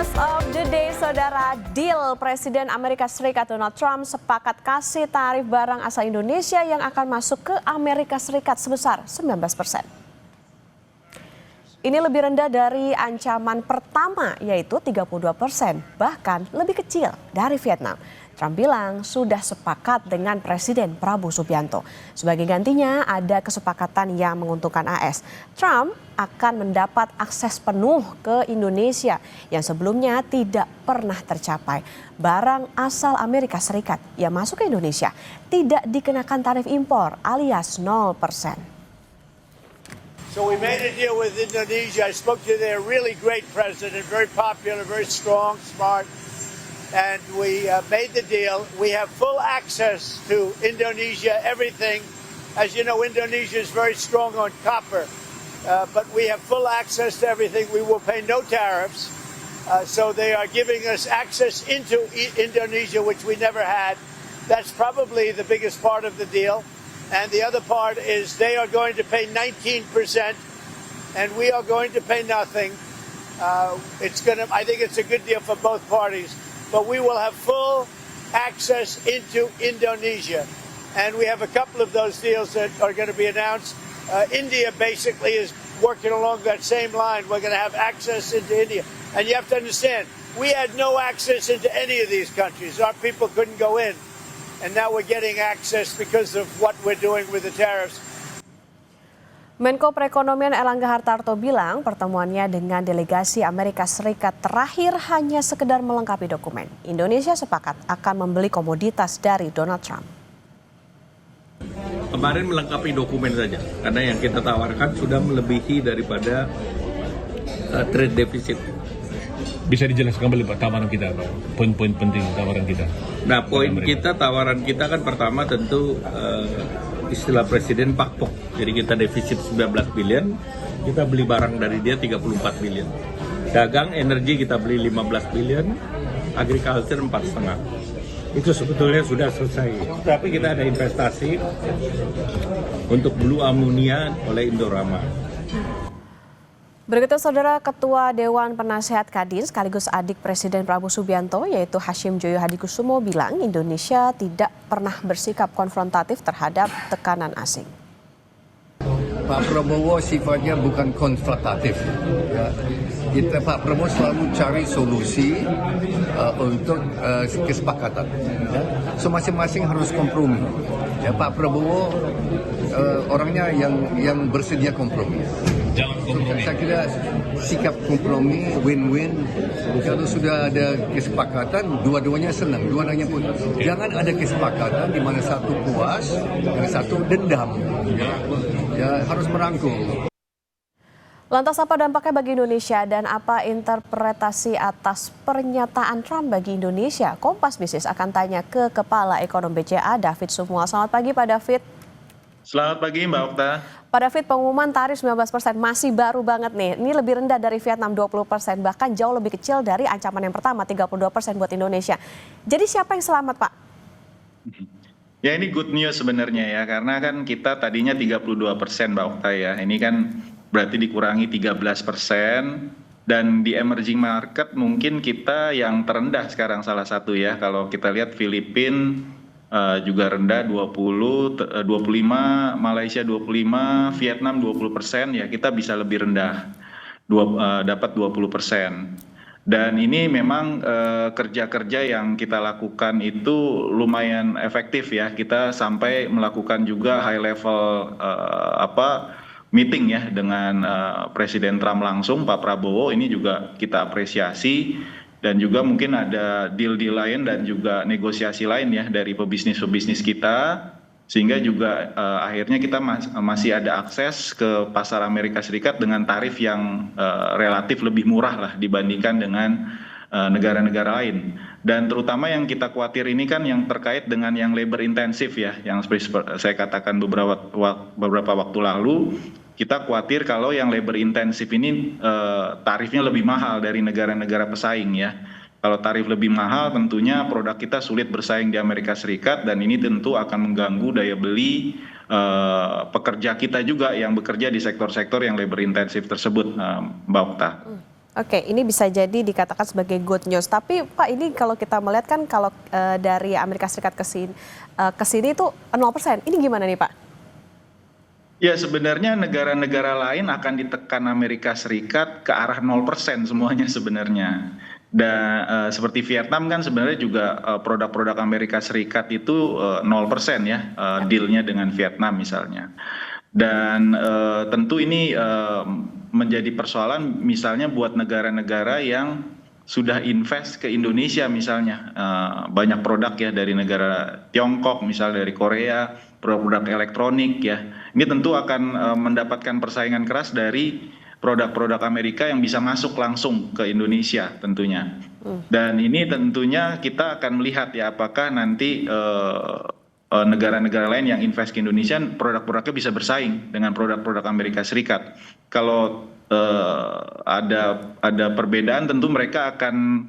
News of the day, saudara. Deal Presiden Amerika Serikat Donald Trump sepakat kasih tarif barang asal Indonesia yang akan masuk ke Amerika Serikat sebesar 19%. Ini lebih rendah dari ancaman pertama, yaitu 32%, bahkan lebih kecil dari Vietnam. Trump bilang sudah sepakat dengan Presiden Prabowo Subianto. Sebagai gantinya ada kesepakatan yang menguntungkan AS. Trump akan mendapat akses penuh ke Indonesia yang sebelumnya tidak pernah tercapai. Barang asal Amerika Serikat yang masuk ke Indonesia tidak dikenakan tarif impor alias 0%. So we made a deal with Indonesia. I spoke to their really great president, very popular, very strong, smart. And we made the deal. We have full access to Indonesia, everything. As you know, Indonesia is very strong on copper, but we have full access to everything. We will pay no tariffs. So they are giving us access into Indonesia, which we never had. That's probably the biggest part of the deal. And the other part is they are going to pay 19%, and we are going to pay nothing. I think it's a good deal for both parties. But we will have full access into Indonesia. And we have a couple of those deals that are going to be announced. India basically is working along that same line. We're going to have access into India. And you have to understand, we had no access into any of these countries. Our people couldn't go in. And now we're getting access because of what we're doing with the tariffs. Menko Perekonomian Erlangga Hartarto bilang pertemuannya dengan delegasi Amerika Serikat terakhir hanya sekedar melengkapi dokumen. Indonesia sepakat akan membeli komoditas dari Donald Trump. Kemarin melengkapi dokumen saja, karena yang kita tawarkan sudah melebihi daripada trade deficit. Bisa dijelaskan kembali Pak, tawaran kita Pak, poin-poin penting tawaran kita. Nah, tawaran kita kan pertama tentu istilah Presiden pakpok. Jadi kita defisit 19 billion, kita beli barang dari dia 34 billion. Dagang, energi kita beli 15 billion, agriculture 4,5. Itu sebetulnya sudah selesai. Tapi kita ada investasi untuk blue ammonia oleh Indorama. Berikutnya saudara, Ketua Dewan Penasehat Kadin sekaligus adik Presiden Prabowo Subianto yaitu Hashim Joyo Hadikusumo bilang Indonesia tidak pernah bersikap konfrontatif terhadap tekanan asing. Pak Prabowo sifatnya bukan konfrontatif. Ya. Pak Prabowo selalu cari solusi untuk kesepakatan. Ya. So masing-masing harus kompromi. Ya, Pak Prabowo orangnya yang bersedia kompromi. Saya kira sikap kompromi win-win. Kalau sudah ada kesepakatan, dua-duanya senang, dua-duanya pun. Jangan ada kesepakatan di mana satu puas, yang satu dendam. Ya, harus merangkul. Lantas apa dampaknya bagi Indonesia dan apa interpretasi atas pernyataan Trump bagi Indonesia? Kompas Bisnis akan tanya ke Kepala Ekonom BCA David Sumual. Selamat pagi Pak David. Selamat pagi Mbak Okta. Pak David, pengumuman tarif 19% masih baru banget nih. Ini lebih rendah dari Vietnam 20%, bahkan jauh lebih kecil dari ancaman yang pertama 32% buat Indonesia. Jadi siapa yang selamat Pak? Ya ini good news sebenarnya ya, karena kan kita tadinya 32% Mbak Okta ya. Ini kan berarti dikurangi 13%. Dan di emerging market mungkin kita yang terendah sekarang salah satu ya. Kalau kita lihat Filipina juga rendah 20, 25, Malaysia 25, Vietnam 20%, ya kita bisa lebih rendah, dapat 20%. Dan ini memang kerja-kerja yang kita lakukan itu lumayan efektif ya. Kita sampai melakukan juga high level meeting ya dengan Presiden Trump langsung, Pak Prabowo. Ini juga kita apresiasi. Dan juga mungkin ada deal-deal lain dan juga negosiasi lain ya dari pebisnis-pebisnis kita. Sehingga juga akhirnya kita masih ada akses ke pasar Amerika Serikat dengan tarif yang relatif lebih murah lah dibandingkan dengan negara-negara lain. Dan terutama yang kita khawatir ini kan yang terkait dengan yang labor intensif ya. Yang seperti saya katakan beberapa waktu lalu. Kita khawatir kalau yang labor intensif ini tarifnya lebih mahal dari negara-negara pesaing ya. Kalau tarif lebih mahal tentunya produk kita sulit bersaing di Amerika Serikat dan ini tentu akan mengganggu daya beli pekerja kita juga yang bekerja di sektor-sektor yang labor intensif tersebut, Mbak Okta. Oke, ini bisa jadi dikatakan sebagai good news. Tapi Pak, ini kalau kita melihat kan kalau dari Amerika Serikat ke sini itu 0%. Ini gimana nih Pak? Ya, sebenarnya negara-negara lain akan ditekan Amerika Serikat ke arah 0% semuanya sebenarnya. Dan seperti Vietnam kan sebenarnya juga produk-produk Amerika Serikat itu 0% ya, dealnya dengan Vietnam misalnya. Dan tentu ini menjadi persoalan misalnya buat negara-negara yang sudah invest ke Indonesia misalnya. Banyak produk ya dari negara Tiongkok, misalnya dari Korea, produk-produk elektronik ya. Ini tentu akan mendapatkan persaingan keras dari produk-produk Amerika yang bisa masuk langsung ke Indonesia tentunya. Dan ini tentunya kita akan melihat ya apakah nanti negara-negara lain yang invest ke Indonesia produk-produknya bisa bersaing dengan produk-produk Amerika Serikat. Kalau ada perbedaan tentu mereka akan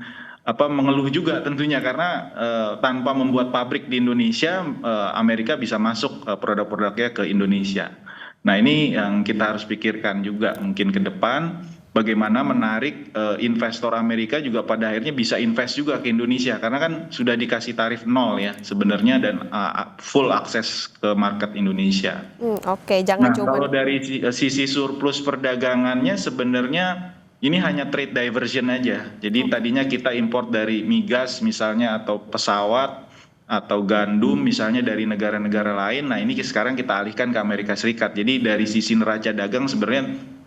mengeluh juga tentunya karena tanpa membuat pabrik di Indonesia Amerika bisa masuk produk-produknya ke Indonesia. Nah, ini yang kita harus pikirkan juga mungkin ke depan bagaimana menarik investor Amerika juga pada akhirnya bisa invest juga ke Indonesia karena kan sudah dikasih tarif 0 ya sebenarnya dan full akses ke market Indonesia. Oke, jangan Nah, cuma kalau dari sisi surplus perdagangannya sebenarnya ini hanya trade diversion aja. Jadi tadinya kita import dari migas misalnya atau pesawat atau gandum misalnya dari negara-negara lain. Nah, ini sekarang kita alihkan ke Amerika Serikat. Jadi dari sisi neraca dagang sebenarnya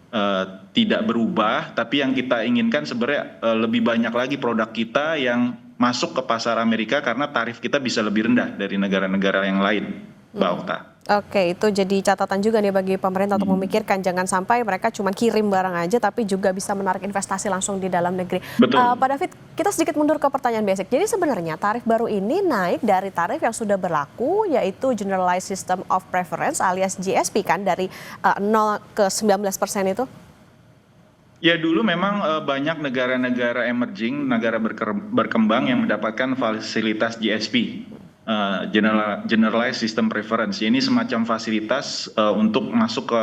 tidak berubah, tapi yang kita inginkan sebenarnya lebih banyak lagi produk kita yang masuk ke pasar Amerika karena tarif kita bisa lebih rendah dari negara-negara yang lain, Mbak Okta. Oke, itu jadi catatan juga nih bagi pemerintah untuk memikirkan jangan sampai mereka cuma kirim barang aja tapi juga bisa menarik investasi langsung di dalam negeri. Betul. Pak David, kita sedikit mundur ke pertanyaan basic. Jadi sebenarnya tarif baru ini naik dari tarif yang sudah berlaku yaitu Generalized System of Preference alias GSP kan dari 0 ke 19% itu? Ya dulu memang banyak negara-negara emerging, negara berkembang yang mendapatkan fasilitas GSP. Generalized System Preference. Ini semacam fasilitas untuk masuk ke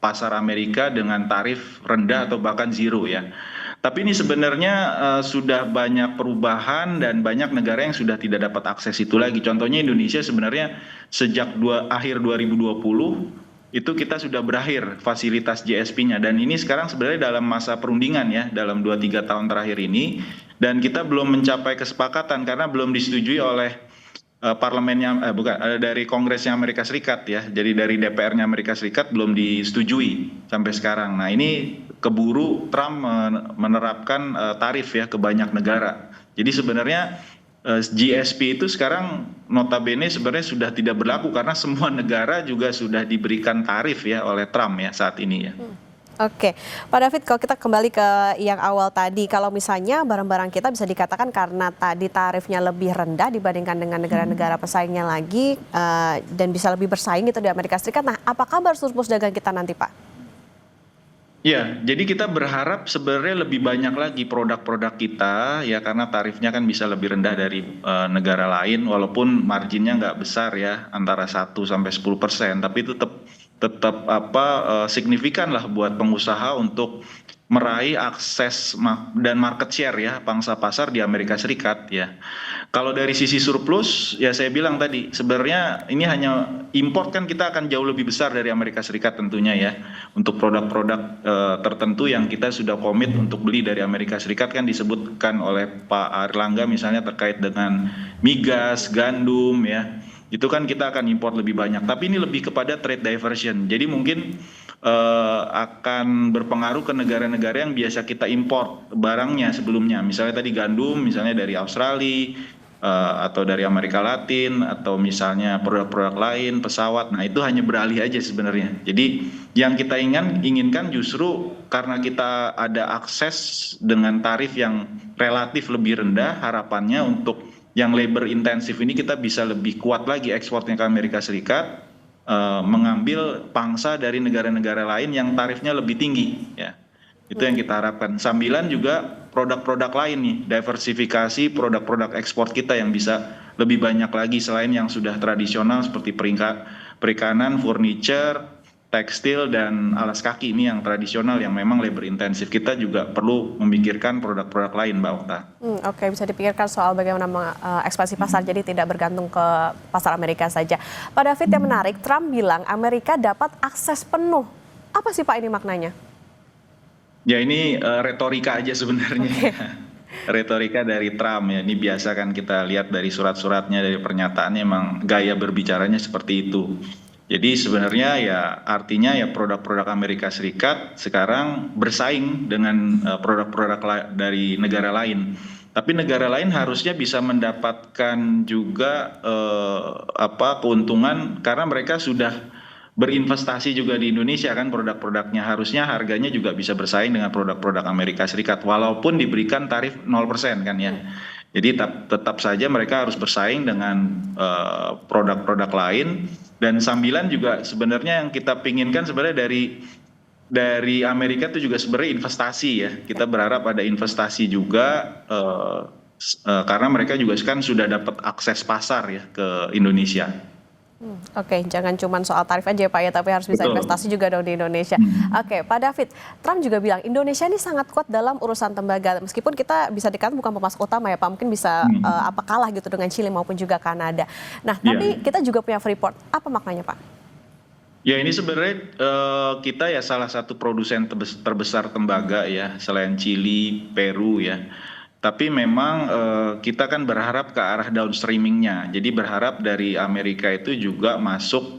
pasar Amerika dengan tarif rendah atau bahkan zero ya. Tapi ini sebenarnya sudah banyak perubahan dan banyak negara yang sudah tidak dapat akses itu lagi. Contohnya Indonesia sebenarnya sejak akhir 2020 itu kita sudah berakhir fasilitas GSP-nya dan ini sekarang sebenarnya dalam masa perundingan ya dalam 2-3 tahun terakhir ini dan kita belum mencapai kesepakatan karena belum disetujui oleh dari Kongresnya Amerika Serikat ya. Jadi dari DPR-nya Amerika Serikat belum disetujui sampai sekarang. Nah, ini keburu Trump menerapkan tarif ya ke banyak negara. Jadi sebenarnya GSP itu sekarang notabene sebenarnya sudah tidak berlaku karena semua negara juga sudah diberikan tarif ya oleh Trump ya saat ini ya. Oke, Pak David, kalau kita kembali ke yang awal tadi, kalau misalnya barang-barang kita bisa dikatakan karena tadi tarifnya lebih rendah dibandingkan dengan negara-negara pesaingnya lagi dan bisa lebih bersaing gitu di Amerika Serikat. Nah, apa kabar surplus dagang kita nanti, Pak? Ya, jadi kita berharap sebenarnya lebih banyak lagi produk-produk kita ya karena tarifnya kan bisa lebih rendah dari negara lain walaupun marginnya nggak besar ya antara 1-10%, tapi itu tetap signifikan lah buat pengusaha untuk meraih akses dan market share ya pangsa pasar di Amerika Serikat ya. Kalau dari sisi surplus ya saya bilang tadi sebenarnya ini hanya import kan kita akan jauh lebih besar dari Amerika Serikat tentunya ya untuk produk-produk tertentu yang kita sudah komit untuk beli dari Amerika Serikat kan disebutkan oleh Pak Airlangga misalnya terkait dengan migas, gandum ya. Itu kan kita akan import lebih banyak. Tapi ini lebih kepada trade diversion. Jadi mungkin akan berpengaruh ke negara-negara yang biasa kita import barangnya sebelumnya. Misalnya tadi gandum, misalnya dari Australia, atau dari Amerika Latin, atau misalnya produk-produk lain, pesawat. Nah itu hanya beralih aja sebenarnya. Jadi yang kita inginkan justru karena kita ada akses dengan tarif yang relatif lebih rendah, harapannya untuk yang labor intensif ini kita bisa lebih kuat lagi ekspornya ke Amerika Serikat, mengambil pangsa dari negara-negara lain yang tarifnya lebih tinggi ya. Itu yang kita harapkan. Sambilan juga produk-produk lain nih, diversifikasi produk-produk ekspor kita yang bisa lebih banyak lagi selain yang sudah tradisional seperti perikanan, furniture, tekstil dan alas kaki ini yang tradisional yang memang labor intensif. Kita juga perlu memikirkan produk-produk lain, Mbak Okta. Oke, bisa dipikirkan soal bagaimana mengekspansi pasar, jadi tidak bergantung ke pasar Amerika saja. Pak David, yang menarik, Trump bilang Amerika dapat akses penuh. Apa sih Pak ini maknanya? Ya ini retorika aja sebenarnya. Retorika dari Trump ya. Ini biasa kan kita lihat dari surat-suratnya, dari pernyataannya, emang gaya berbicaranya seperti itu. Jadi sebenarnya ya artinya ya produk-produk Amerika Serikat sekarang bersaing dengan produk-produk dari negara lain. Tapi negara lain harusnya bisa mendapatkan juga keuntungan karena mereka sudah berinvestasi juga di Indonesia kan, produk-produknya harusnya harganya juga bisa bersaing dengan produk-produk Amerika Serikat walaupun diberikan tarif 0% kan ya. Jadi tetap saja mereka harus bersaing dengan produk-produk lain, dan sambilan juga sebenarnya yang kita pinginkan sebenarnya dari Amerika itu juga sebenarnya investasi ya. Kita berharap ada investasi juga karena mereka juga kan sudah dapat akses pasar ya ke Indonesia. Oke, jangan cuma soal tarif aja Pak ya, tapi harus bisa investasi juga dong di Indonesia. Oke, Pak David, Trump juga bilang Indonesia ini sangat kuat dalam urusan tembaga. Meskipun kita bisa dikatakan bukan pemasok utama ya Pak, mungkin bisa kalah gitu dengan Chili maupun juga Kanada. Nah, tapi kita juga punya Freeport. Apa maknanya Pak? Ya ini sebenarnya kita ya salah satu produsen terbesar tembaga ya, selain Chili, Peru ya. Tapi memang kita kan berharap ke arah downstreamingnya. Jadi berharap dari Amerika itu juga masuk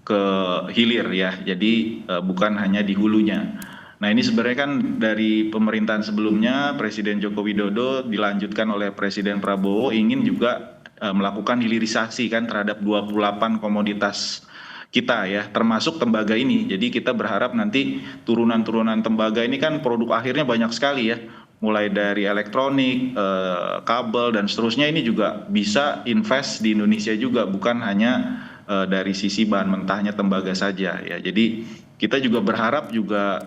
ke hilir ya. Jadi bukan hanya di hulunya. Nah ini sebenarnya kan dari pemerintahan sebelumnya, Presiden Joko Widodo dilanjutkan oleh Presiden Prabowo ingin juga melakukan hilirisasi kan terhadap 28 komoditas kita ya, termasuk tembaga ini. Jadi kita berharap nanti turunan-turunan tembaga ini kan produk akhirnya banyak sekali ya. Mulai dari elektronik, kabel, dan seterusnya ini juga bisa invest di Indonesia juga, bukan hanya dari sisi bahan mentahnya tembaga saja ya. Jadi kita juga berharap juga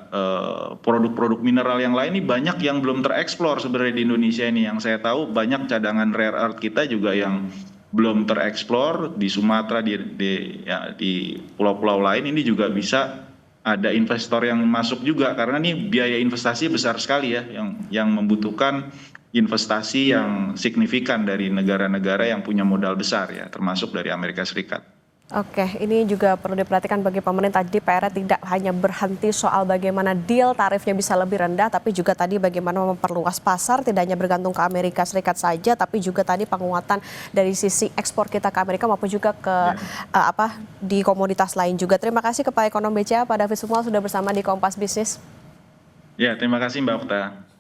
produk-produk mineral yang lain ini banyak yang belum tereksplor sebenarnya di Indonesia ini. Yang saya tahu banyak cadangan rare earth kita juga yang belum tereksplor di Sumatera, di pulau-pulau lain ini juga bisa ada investor yang masuk juga, karena ini biaya investasi besar sekali ya, yang membutuhkan investasi yang signifikan dari negara-negara yang punya modal besar ya, termasuk dari Amerika Serikat. Oke, ini juga perlu diperhatikan bagi pemerintah. Jadi PR tidak hanya berhenti soal bagaimana deal tarifnya bisa lebih rendah, tapi juga tadi bagaimana memperluas pasar, tidak hanya bergantung ke Amerika Serikat saja, tapi juga tadi penguatan dari sisi ekspor kita ke Amerika maupun juga ke di komoditas lain juga. Terima kasih kepada Ekonom BCA, Pak David Sumual sudah bersama di Kompas Bisnis. Ya, terima kasih Mbak Okta.